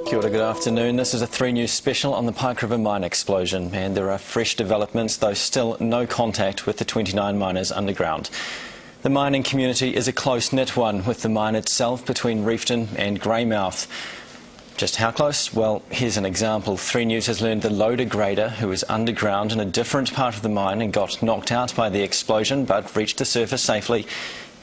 Kia ora, good afternoon. This is a 3 News special on the Pike River mine explosion, and there are fresh developments, though still no contact with the 29 miners underground. The mining community is a close-knit one, with the mine itself between Reefton and GREYMOUTH. Just how close? Well, here's an example. 3 News has learned the loader grader, who was underground in a different part of the mine and got knocked out by the explosion but reached the surface safely,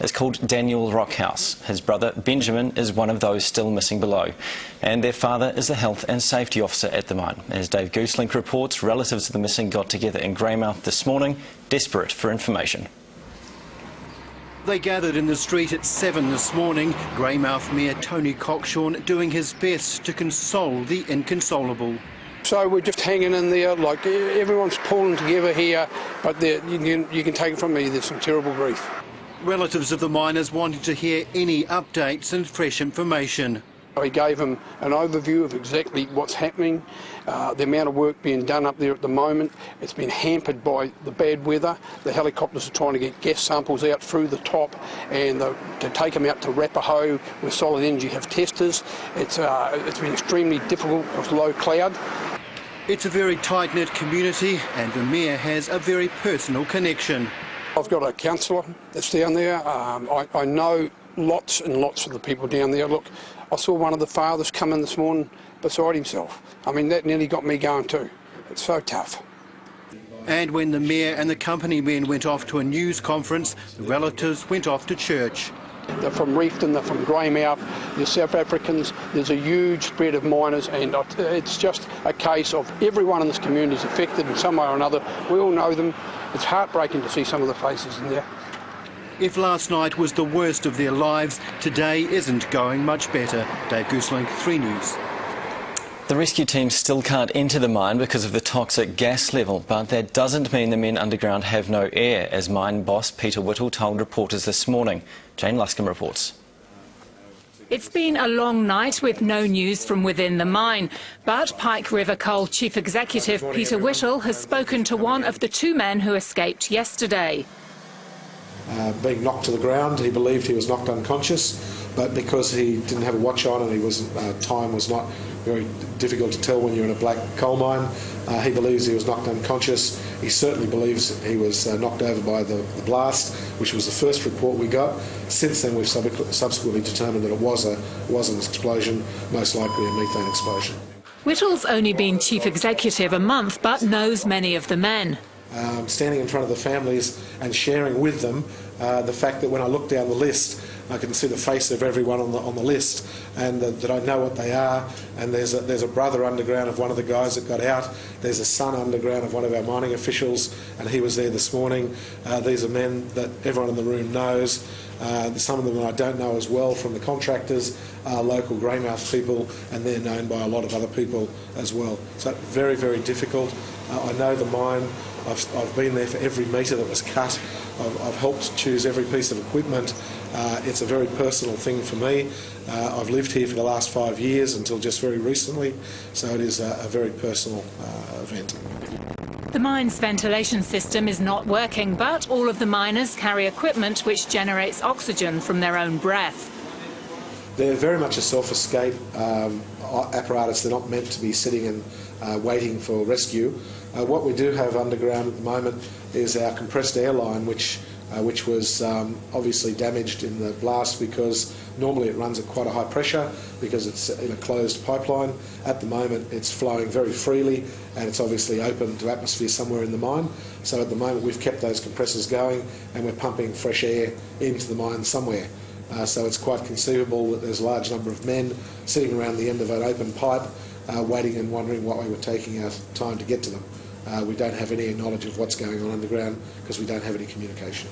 is called Daniel Rockhouse. His brother Benjamin is one of those still missing below, and their father is the health and safety officer at the mine. As Dave Gooselink reports, relatives of the missing got together in GREYMOUTH this morning, desperate for information. They gathered in the street at 7 this morning, GREYMOUTH Mayor Tony Cockshawn doing his best to console the inconsolable. So we're just hanging in there, like everyone's pulling together here, but you can take it from me, there's some terrible grief. Relatives of the miners wanted to hear any updates and fresh information. I gave him an overview of exactly what's happening, the amount of work being done up there at the moment. It's been hampered by the bad weather. The helicopters are trying to get gas samples out through the top and to take them out to Rapaho where Solid Energy have testers. It's been extremely difficult with low cloud. It's a very tight-knit community and the Mayor has a very personal connection. I've got a councillor that's down there. I know lots and lots of the people down there. Look, I saw one of the fathers come in this morning beside himself. I mean, that nearly got me going too. It's so tough. And when the Mayor and the company men went off to a news conference, the relatives went off to church. They're from Reefton, they're from GREYMOUTH, they're South Africans. There's a huge spread of miners, and it's just a case of everyone in this community is affected in some way or another. We all know them. It's heartbreaking to see some of the faces in there. If last night was the worst of their lives, today isn't going much better. Dave Gooselink, 3 News. The rescue team still can't enter the mine because of the toxic gas level, but that doesn't mean the men underground have no air, as mine boss Peter Whittle told reporters this morning. Jane Luscombe reports. It's been a long night with no news from within the mine, but Pike River Coal Chief Executive Peter Whittle has spoken to one of the 2 men who escaped yesterday. Being knocked to the ground, he believed he was knocked unconscious, but because he didn't have a watch on and time was not very difficult to tell when you're in a black coal mine, he believes he was knocked unconscious. He certainly believes he was knocked over by the blast, which was the first report we got. Since then we've subsequently determined that it was an explosion, most likely a methane explosion. Whittle's only been Chief Executive a month, but knows many of the men. Standing in front of the families and sharing with them the fact that when I look down the list, I can see the face of everyone on the list, and that I know what they are. And there's a brother underground of one of the guys that got out. There's a son underground of one of our mining officials, and he was there this morning. These are men that everyone in the room knows. Some of them I don't know as well from the contractors, local GREYMOUTH people, and they're known by a lot of other people as well. So very, very difficult. I know the mine. I've been there for every metre that was cut. I've helped choose every piece of equipment. It's a very personal thing for me. I've lived here for the last 5 years until just very recently, so it is a very personal event. The mine's ventilation system is not working, but all of the miners carry equipment which generates oxygen from their own breath. They're very much a self-escape apparatus. They're not meant to be sitting and waiting for rescue. What we do have underground at the moment is our compressed air line, which was obviously damaged in the blast because normally it runs at quite a high pressure because it's in a closed pipeline. At the moment it's flowing very freely and it's obviously open to atmosphere somewhere in the mine. So at the moment we've kept those compressors going and we're pumping fresh air into the mine somewhere. So it's quite conceivable that there's a large number of men sitting around the end of an open pipe waiting and wondering why we were taking our time to get to them. We don't have any knowledge of what's going on underground because we don't have any communication.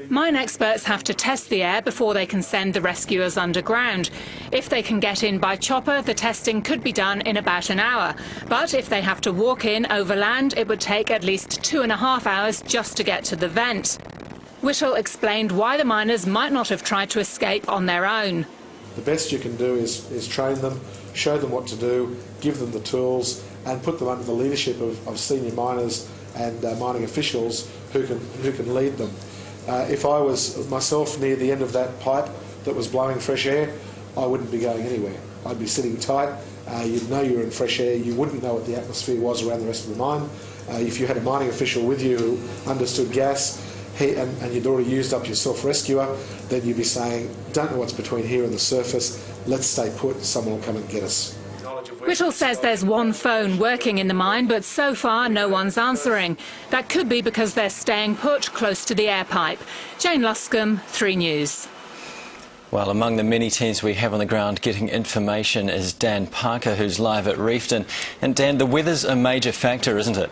Mine experts have to test the air before they can send the rescuers underground. If they can get in by chopper, the testing could be done in about an hour. But if they have to walk in overland, it would take at least 2.5 hours just to get to the vent. Whittle explained why the miners might not have tried to escape on their own. The best you can do is train them, show them what to do, give them the tools, and put them under the leadership of senior miners and mining officials who can lead them. If I was myself near the end of that pipe that was blowing fresh air, I wouldn't be going anywhere. I'd be sitting tight. You'd know you were in fresh air. You wouldn't know what the atmosphere was around the rest of the mine. If you had a mining official with you who understood gas and you'd already used up your self-rescuer, then you'd be saying, don't know what's between here and the surface, let's stay put, someone will come and get us. Whittle says there's one phone working in the mine, but so far no one's answering. That could be because they're staying put close to the air pipe. Jane Luscombe, 3 News. Well, among the many teams we have on the ground getting information is Dan Parker, who's live at Reefton. And Dan, the weather's a major factor, isn't it?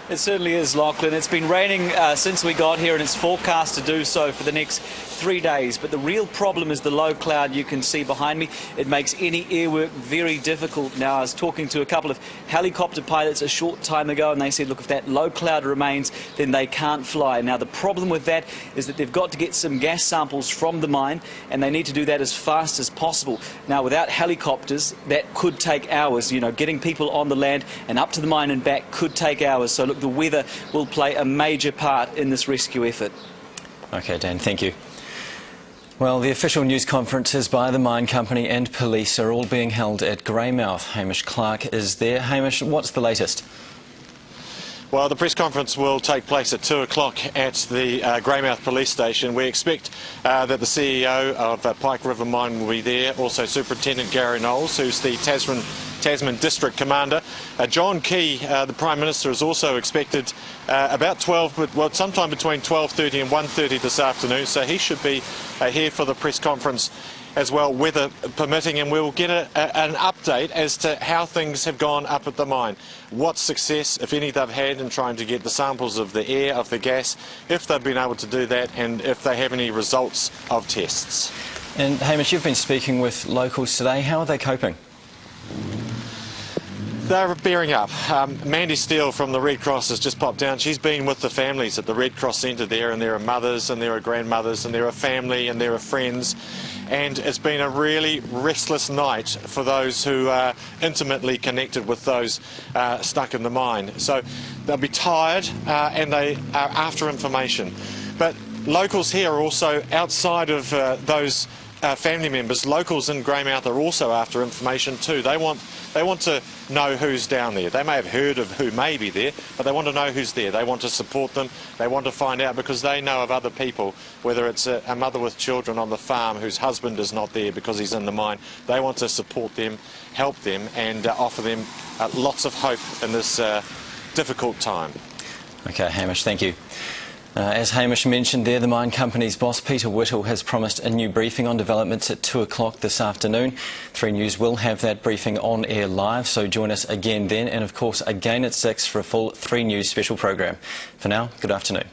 It certainly is, Lachlan. It's been raining since we got here, and it's forecast to do so for the next 3 days. But the real problem is the low cloud you can see behind me. It makes any air work very difficult. Now, I was talking to a couple of helicopter pilots a short time ago, and they said, look, if that low cloud remains, then they can't fly. Now, the problem with that is that they've got to get some gas samples from the mine, and they need to do that as fast as possible. Now, without helicopters, that could take hours. You know, getting people on the land and up to the mine and back could take hours. So, look, the weather will play a major part in this rescue effort. OK, Dan, thank you. Well, the official news conferences by the mine company and police are all being held at GREYMOUTH. Hamish Clark is there. Hamish, what's the latest? Well, the press conference will take place at 2 o'clock at the GREYMOUTH police station. We expect that the CEO of Pike River Mine will be there, also Superintendent Gary Knowles, who's the Tasman District Commander. John Key, the Prime Minister, is also expected about 12, well, sometime between 12:30 and 1:30 this afternoon, so he should be here for the press conference as well, weather permitting, and we'll get an update as to how things have gone up at the mine. What success, if any, they've had in trying to get the samples of the air, of the gas, if they've been able to do that, and if they have any results of tests. And Hamish, you've been speaking with locals today. How are they coping? They're bearing up. Mandy Steele from the Red Cross has just popped down. She's been with the families at the Red Cross Centre there, and there are mothers and there are grandmothers and there are family and there are friends. And it's been a really restless night for those who are intimately connected with those stuck in the mine. So they'll be tired and they are after information. But locals here are also, outside of those family members, locals in GREYMOUTH are also after information too. They want to know who's down there. They may have heard of who may be there, but they want to know who's there. They want to support them. They want to find out because they know of other people, whether it's a mother with children on the farm whose husband is not there because he's in the mine. They want to support them, help them, and offer them lots of hope in this difficult time. OK, Hamish, thank you. As Hamish mentioned there, the mine company's boss, Peter Whittle, has promised a new briefing on developments at 2 o'clock this afternoon. 3 News will have that briefing on air live, so join us again then, and of course again at 6 for a full 3 News special program. For now, good afternoon.